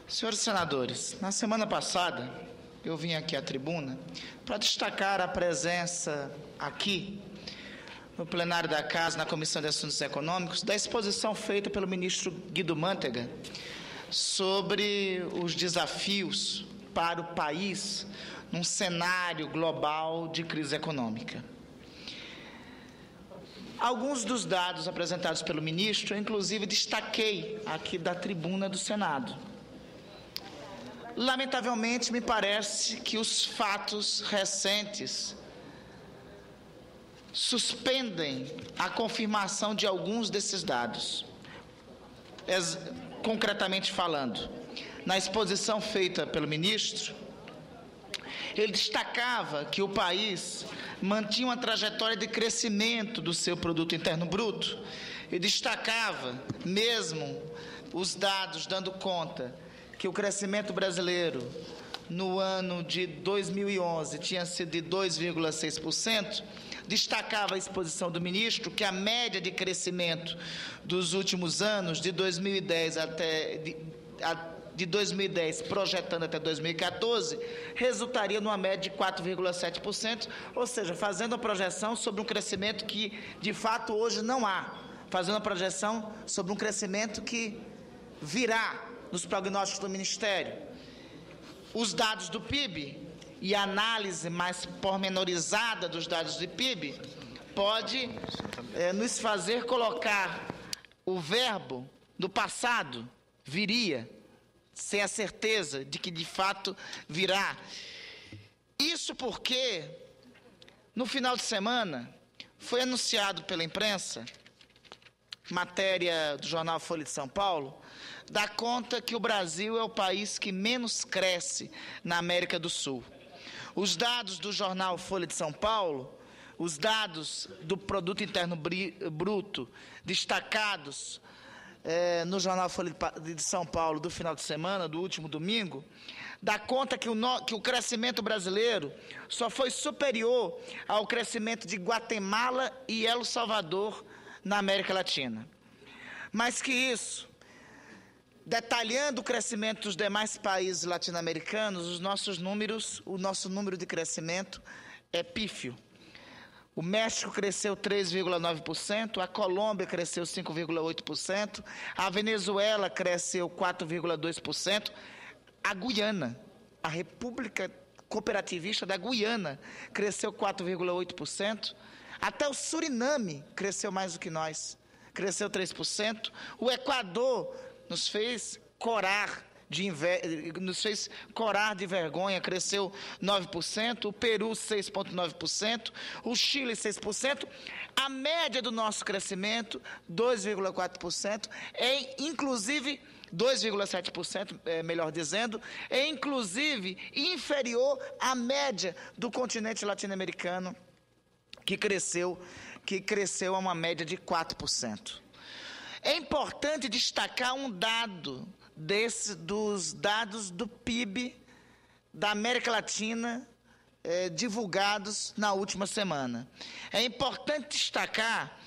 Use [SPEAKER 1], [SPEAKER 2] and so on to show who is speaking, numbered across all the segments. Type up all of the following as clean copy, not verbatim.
[SPEAKER 1] Senhores senadores, na semana passada eu vim aqui à tribuna para destacar a presença aqui no plenário da Casa, na Comissão de Assuntos Econômicos, da exposição feita pelo ministro Guido Mantega sobre os desafios para o país num cenário global de crise econômica. Alguns dos dados apresentados pelo ministro, eu inclusive destaquei aqui da tribuna do Senado. Lamentavelmente, me parece que os fatos recentes suspendem a confirmação de alguns desses dados. Concretamente falando, na exposição feita pelo ministro, ele destacava que o país mantinha uma trajetória de crescimento do seu produto interno bruto e destacava mesmo os dados dando conta que o crescimento brasileiro no ano de 2011 tinha sido de 2,6%, destacava a exposição do ministro que a média de crescimento dos últimos anos, de 2010 projetando até 2014, resultaria numa média de 4,7%, ou seja, fazendo a projeção sobre um crescimento que, de fato, hoje não há, fazendo a projeção sobre um crescimento que virá nos prognósticos do Ministério. Os dados do PIB e a análise mais pormenorizada dos dados do PIB pode nos fazer colocar o verbo no passado, viria, sem a certeza de que de fato virá. Isso porque, no final de semana, foi anunciado pela imprensa, matéria do jornal Folha de São Paulo, dá conta que o Brasil é o país que menos cresce na América do Sul. Os dados do jornal Folha de São Paulo, os dados do Produto Interno Bruto destacados no jornal Folha de São Paulo do final de semana, do último domingo, dá conta que o crescimento brasileiro só foi superior ao crescimento de Guatemala e El Salvador na América Latina. Mais que isso, detalhando o crescimento dos demais países latino-americanos, o nosso número de crescimento é pífio. O México cresceu 3,9%, a Colômbia cresceu 5,8%, a Venezuela cresceu 4,2%, a Guiana, a República Cooperativista da Guiana, cresceu 4,8%, até o Suriname cresceu mais do que nós, cresceu 3%, o Equador nos fez corar de vergonha, cresceu 9%, o Peru 6,9%, o Chile 6%, a média do nosso crescimento 2,4%, inclusive 2,7%, melhor dizendo, é inclusive inferior à média do continente latino-americano, que cresceu a uma média de 4%. É importante destacar um dado dos dados do PIB da América Latina divulgados na última semana. É importante destacar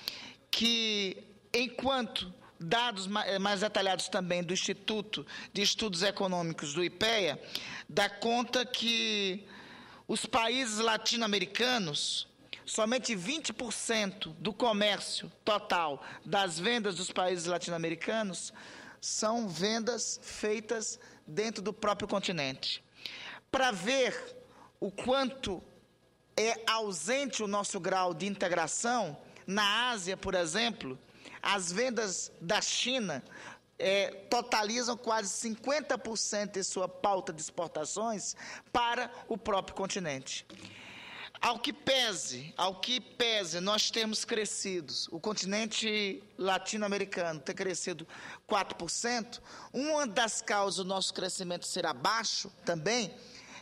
[SPEAKER 1] que, enquanto dados mais detalhados também do Instituto de Estudos Econômicos do IPEA, dá conta que os países latino-americanos, somente 20% do comércio total das vendas dos países latino-americanos são vendas feitas dentro do próprio continente. Para ver o quanto é ausente o nosso grau de integração, na Ásia, por exemplo, as vendas da China totalizam quase 50% de sua pauta de exportações para o próprio continente. Ao que pese, nós temos crescido, o continente latino-americano ter crescido 4%, uma das causas do nosso crescimento ser abaixo também,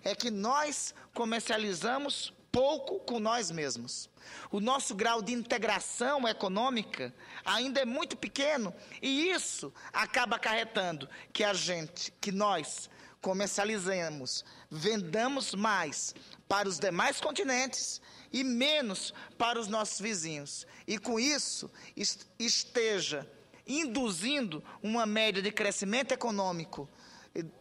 [SPEAKER 1] é que nós comercializamos pouco com nós mesmos. O nosso grau de integração econômica ainda é muito pequeno e isso acaba acarretando que nós comercializamos, vendamos mais para os demais continentes e menos para os nossos vizinhos. E com isso esteja induzindo uma média de crescimento econômico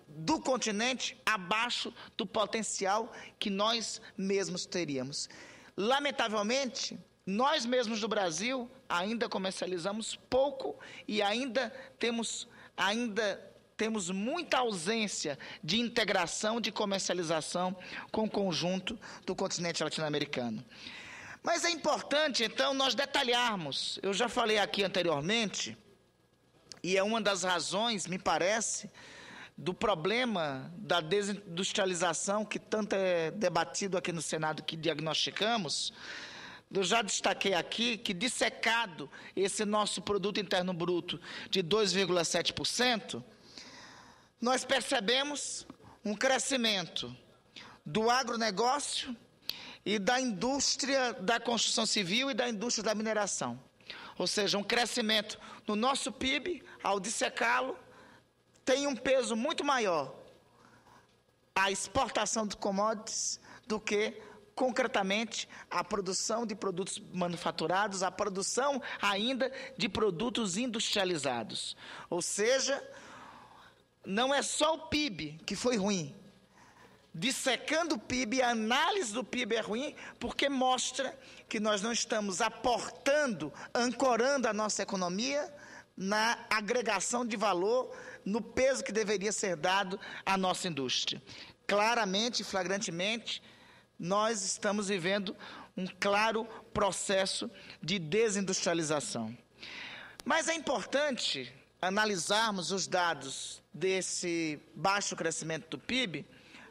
[SPEAKER 1] do continente abaixo do potencial que nós mesmos teríamos. Lamentavelmente, nós mesmos do Brasil ainda comercializamos pouco e ainda temos muita ausência de integração, de comercialização com o conjunto do continente latino-americano. Mas é importante, então, nós detalharmos. Eu já falei aqui anteriormente, e é uma das razões, me parece, do problema da desindustrialização que tanto é debatido aqui no Senado, que diagnosticamos. Eu já destaquei aqui que, dissecado esse nosso produto interno bruto de 2,7%, nós percebemos um crescimento do agronegócio e da indústria da construção civil e da indústria da mineração. Ou seja, um crescimento no nosso PIB, ao dissecá-lo, tem um peso muito maior a exportação de commodities do que, concretamente, a produção de produtos manufaturados, a produção ainda de produtos industrializados. Ou seja, não é só o PIB que foi ruim. Dissecando o PIB, a análise do PIB é ruim porque mostra que nós não estamos aportando, ancorando a nossa economia na agregação de valor, no peso que deveria ser dado à nossa indústria. Claramente, flagrantemente, nós estamos vivendo um claro processo de desindustrialização. Mas é importante analisarmos os dados desse baixo crescimento do PIB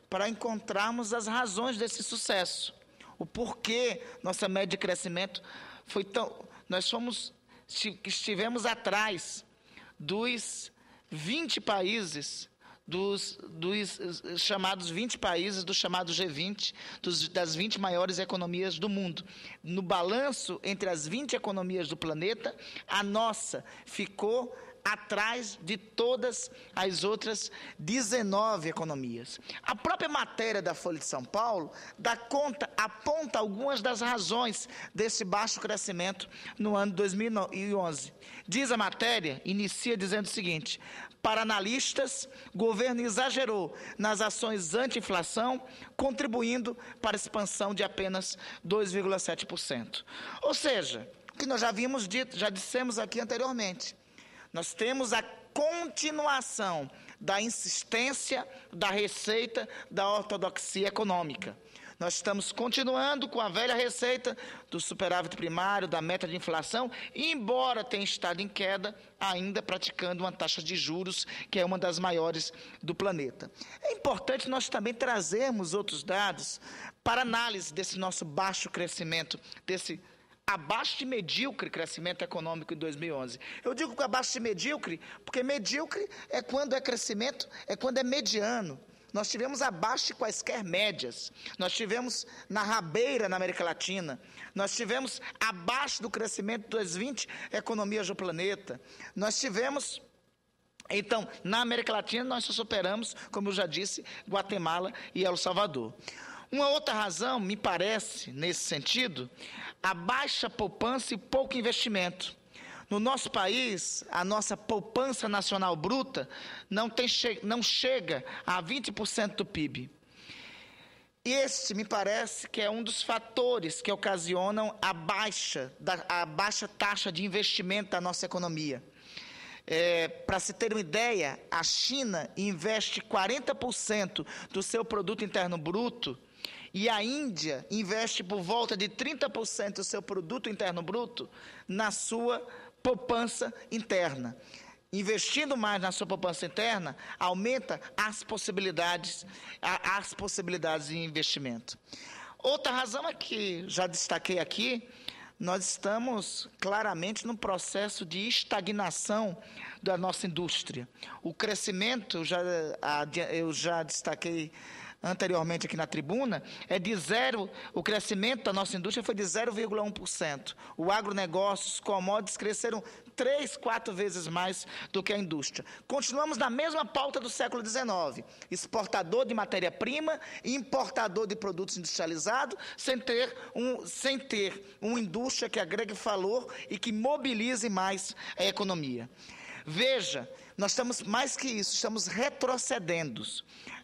[SPEAKER 1] para encontrarmos as razões desse sucesso. O porquê nossa média de crescimento foi tão... estivemos atrás dos 20 países, dos chamados 20 países, do chamado G20, das 20 maiores economias do mundo. No balanço entre as 20 economias do planeta, a nossa ficou atrás de todas as outras 19 economias. A própria matéria da Folha de São Paulo aponta algumas das razões desse baixo crescimento no ano 2011. Diz a matéria, inicia dizendo o seguinte: para analistas, o governo exagerou nas ações anti-inflação, contribuindo para a expansão de apenas 2,7%. Ou seja, o que nós já dissemos aqui anteriormente, nós temos a continuação da insistência, da receita, da ortodoxia econômica. Nós estamos continuando com a velha receita do superávit primário, da meta de inflação, e embora tenha estado em queda, ainda praticando uma taxa de juros que é uma das maiores do planeta. É importante nós também trazermos outros dados para análise desse nosso baixo crescimento, desse abaixo de medíocre crescimento econômico em 2011. Eu digo que abaixo de medíocre, porque medíocre é quando é crescimento, é quando é mediano. Nós tivemos abaixo de quaisquer médias. Nós tivemos na rabeira na América Latina. Nós tivemos abaixo do crescimento das 20 economias do planeta. Nós tivemos... Então, na América Latina, nós só superamos, como eu já disse, Guatemala e El Salvador. Uma outra razão, me parece, nesse sentido, a baixa poupança e pouco investimento. No nosso país, a nossa poupança nacional bruta não chega a 20% do PIB. Esse, me parece, que é um dos fatores que ocasionam a baixa taxa de investimento da nossa economia. Para se ter uma ideia, a China investe 40% do seu produto interno bruto e a Índia investe por volta de 30% do seu produto interno bruto na sua poupança interna. Investindo mais na sua poupança interna, aumenta as possibilidades de investimento. Outra razão é que, já destaquei aqui, nós estamos claramente num processo de estagnação da nossa indústria. O crescimento, eu já destaquei anteriormente aqui na tribuna, o crescimento da nossa indústria foi de 0,1%. O agronegócio, os commodities cresceram 3, 4 vezes mais do que a indústria. Continuamos na mesma pauta do século XIX, exportador de matéria-prima e importador de produtos industrializados, sem ter uma indústria que agregue valor e que mobilize mais a economia. Veja, nós estamos, mais que isso, estamos retrocedendo.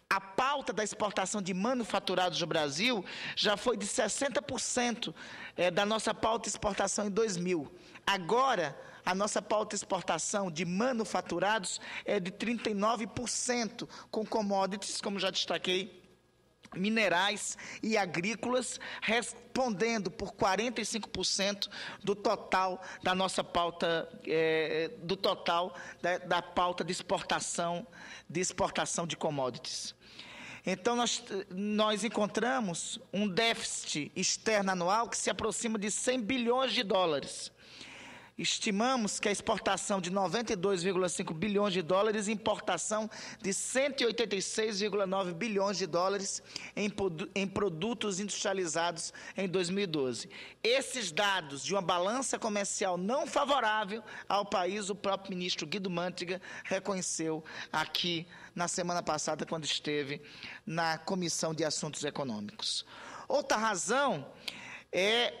[SPEAKER 1] A pauta da exportação de manufaturados do Brasil já foi de 60% da nossa pauta de exportação em 2000. Agora, a nossa pauta de exportação de manufaturados é de 39%, com commodities, como já destaquei, minerais e agrícolas, respondendo por 45% do total da nossa pauta, do total da pauta de exportação de commodities. Então, nós encontramos um déficit externo anual que se aproxima de 100 bilhões de dólares. Estimamos que a exportação de 92,5 bilhões de dólares e importação de 186,9 bilhões de dólares em produtos industrializados em 2012. Esses dados de uma balança comercial não favorável ao país, o próprio ministro Guido Mantega reconheceu aqui na semana passada, quando esteve na Comissão de Assuntos Econômicos. Outra razão é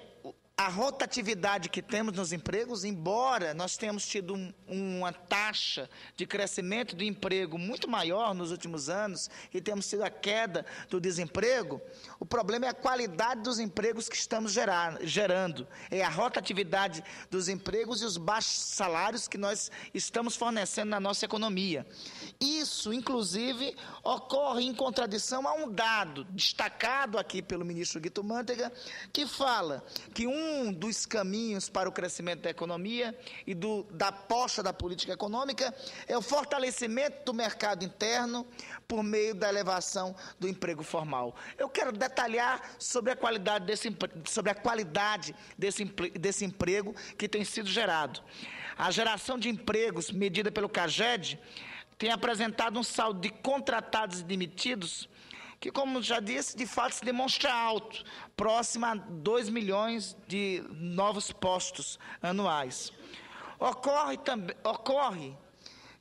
[SPEAKER 1] a rotatividade que temos nos empregos, embora nós tenhamos tido uma taxa de crescimento do emprego muito maior nos últimos anos e temos tido a queda do desemprego, o problema é a qualidade dos empregos que estamos gerando, é a rotatividade dos empregos e os baixos salários que nós estamos fornecendo na nossa economia. Isso, inclusive, ocorre em contradição a um dado destacado aqui pelo ministro Guido Mantega, que fala que um dos caminhos para o crescimento da economia e da aposta da política econômica é o fortalecimento do mercado interno por meio da elevação do emprego formal. Eu quero detalhar sobre a qualidade desse emprego que tem sido gerado. A geração de empregos medida pelo CAGED tem apresentado um saldo de contratados e demitidos que, como já disse, de fato se demonstra alto, próximo a 2 milhões de novos postos anuais. Ocorre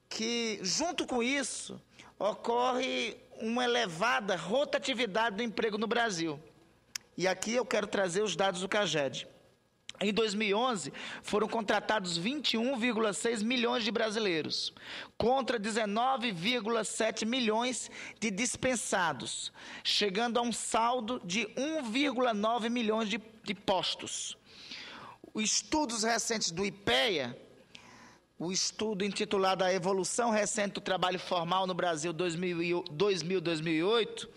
[SPEAKER 1] que, junto com isso, ocorre uma elevada rotatividade do emprego no Brasil. E aqui eu quero trazer os dados do CAGED. Em 2011, foram contratados 21,6 milhões de brasileiros, contra 19,7 milhões de dispensados, chegando a um saldo de 1,9 milhões de postos. Os estudos recentes do IPEA, o estudo intitulado A Evolução Recente do Trabalho Formal no Brasil 2000-2008,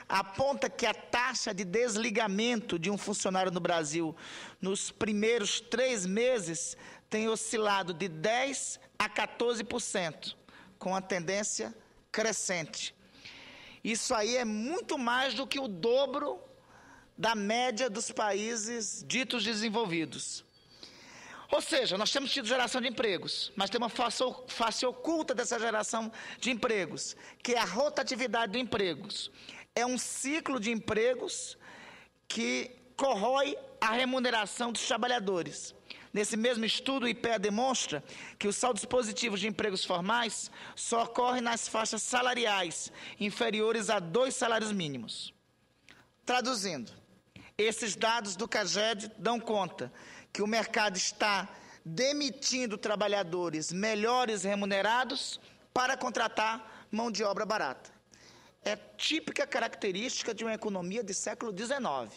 [SPEAKER 1] aponta que a taxa de desligamento de um funcionário no Brasil nos primeiros 3 meses tem oscilado de 10% a 14%, com a tendência crescente. Isso aí é muito mais do que o dobro da média dos países ditos desenvolvidos. Ou seja, nós temos tido geração de empregos, mas tem uma face oculta dessa geração de empregos, que é a rotatividade dos empregos. É um ciclo de empregos que corrói a remuneração dos trabalhadores. Nesse mesmo estudo, o IPEA demonstra que os saldos positivos de empregos formais só ocorrem nas faixas salariais inferiores a 2 salários mínimos. Traduzindo, esses dados do CAGED dão conta que o mercado está demitindo trabalhadores melhores remunerados para contratar mão de obra barata. É típica característica de uma economia do século XIX.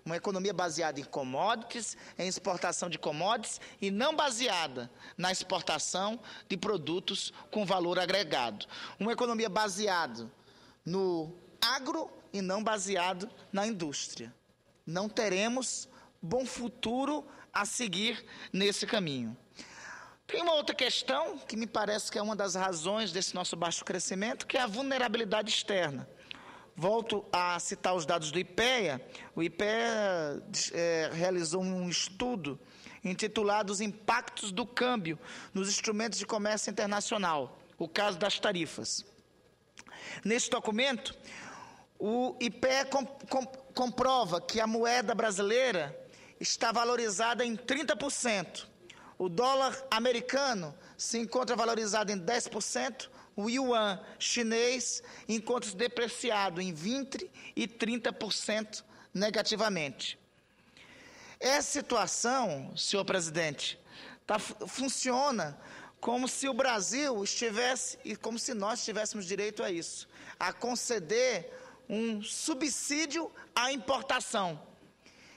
[SPEAKER 1] Uma economia baseada em commodities, em exportação de commodities e não baseada na exportação de produtos com valor agregado. Uma economia baseada no agro e não baseada na indústria. Não teremos bom futuro a seguir nesse caminho. Tem uma outra questão, que me parece que é uma das razões desse nosso baixo crescimento, que é a vulnerabilidade externa. Volto a citar os dados do IPEA. O IPEA realizou um estudo intitulado Os Impactos do Câmbio nos Instrumentos de Comércio Internacional, o caso das tarifas. Nesse documento, o IPEA comprova que a moeda brasileira está valorizada em 30%. O dólar americano se encontra valorizado em 10%, o yuan chinês encontra-se depreciado em 20% e 30% negativamente. Essa situação, senhor presidente, funciona como se o Brasil estivesse, e como se nós tivéssemos direito a isso, a conceder um subsídio à importação.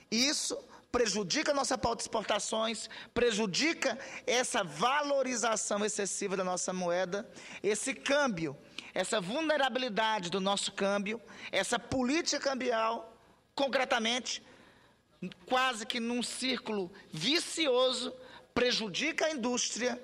[SPEAKER 1] Isso prejudica a nossa pauta de exportações, prejudica essa valorização excessiva da nossa moeda, esse câmbio, essa vulnerabilidade do nosso câmbio, essa política cambial, concretamente, quase que num círculo vicioso, prejudica a indústria,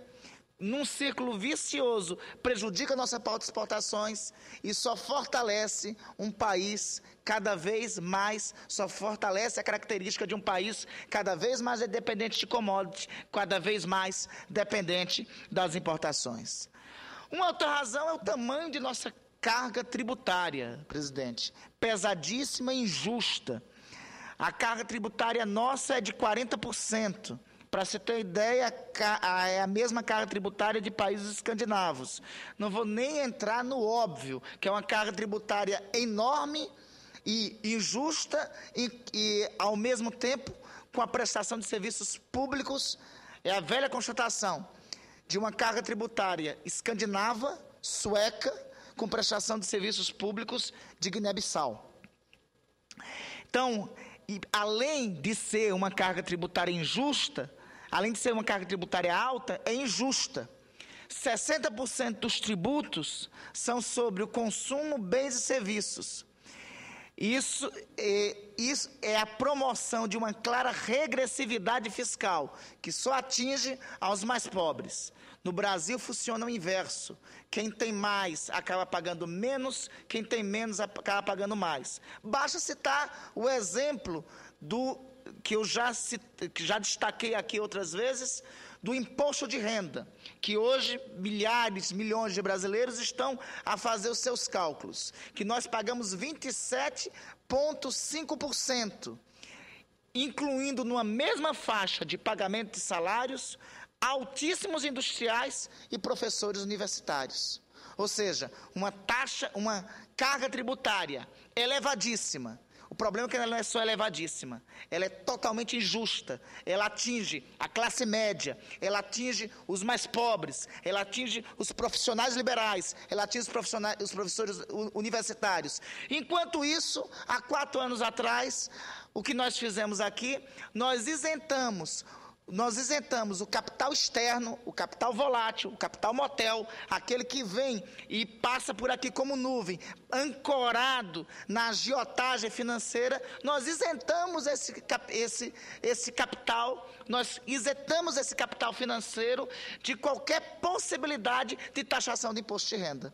[SPEAKER 1] num círculo vicioso, prejudica a nossa pauta de exportações e só fortalece um país cada vez mais, só fortalece a característica de um país cada vez mais dependente de commodities, cada vez mais dependente das importações. Uma outra razão é o tamanho de nossa carga tributária, presidente, pesadíssima e injusta. A carga tributária nossa é de 40%. Para você ter ideia, é a mesma carga tributária de países escandinavos. Não vou nem entrar no óbvio, que é uma carga tributária enorme e injusta e ao mesmo tempo, com a prestação de serviços públicos, é a velha constatação de uma carga tributária escandinava, sueca, com prestação de serviços públicos de Guiné-Bissau. Então, além de ser uma carga tributária injusta, além de ser uma carga tributária alta, é injusta. 60% dos tributos são sobre o consumo, bens e serviços. Isso é a promoção de uma clara regressividade fiscal, que só atinge aos mais pobres. No Brasil funciona o inverso. Quem tem mais acaba pagando menos, quem tem menos acaba pagando mais. Basta citar o exemplo que eu já destaquei aqui outras vezes, do imposto de renda, que hoje milhares, milhões de brasileiros estão a fazer os seus cálculos, que nós pagamos 27,5%, incluindo numa mesma faixa de pagamento de salários, altíssimos industriais e professores universitários. Ou seja, uma carga tributária elevadíssima. O problema é que ela não é só elevadíssima, ela é totalmente injusta, ela atinge a classe média, ela atinge os mais pobres, ela atinge os profissionais liberais, ela atinge os professores universitários. Enquanto isso, há 4 anos atrás, o que nós fizemos aqui, nós isentamos o capital externo, o capital volátil, o capital motel, aquele que vem e passa por aqui como nuvem, ancorado na agiotagem financeira, nós isentamos esse capital, nós isentamos esse capital financeiro de qualquer possibilidade de taxação de imposto de renda.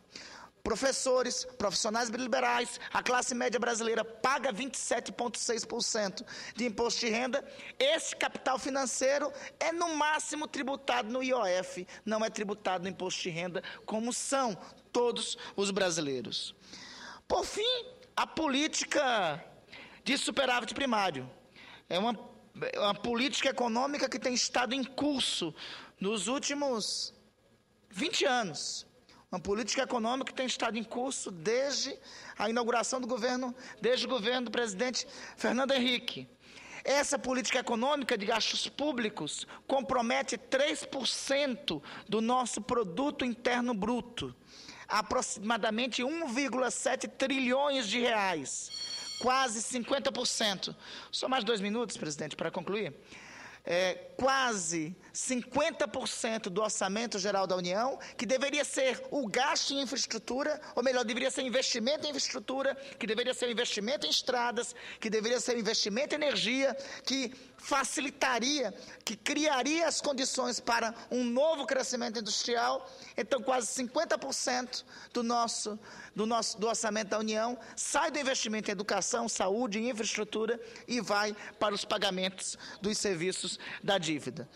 [SPEAKER 1] Professores, profissionais liberais, a classe média brasileira paga 27,6% de imposto de renda. Esse capital financeiro é no máximo tributado no IOF, não é tributado no imposto de renda, como são todos os brasileiros. Por fim, a política de superávit primário. É uma política econômica que tem estado em curso nos últimos 20 anos. Uma política econômica que tem estado em curso desde a inauguração do governo, desde o governo do presidente Fernando Henrique. Essa política econômica de gastos públicos compromete 3% do nosso produto interno bruto, aproximadamente 1,7 trilhões de reais, quase 50%. Só mais 2 minutos, presidente, para concluir. Quase 50% do orçamento geral da União, que deveria ser o gasto em infraestrutura, ou melhor, deveria ser investimento em infraestrutura, que deveria ser investimento em estradas, que deveria ser investimento em energia, que facilitaria, que criaria as condições para um novo crescimento industrial. Então, quase 50% do orçamento da União sai do investimento em educação, saúde e infraestrutura e vai para os pagamentos dos serviços da dívida.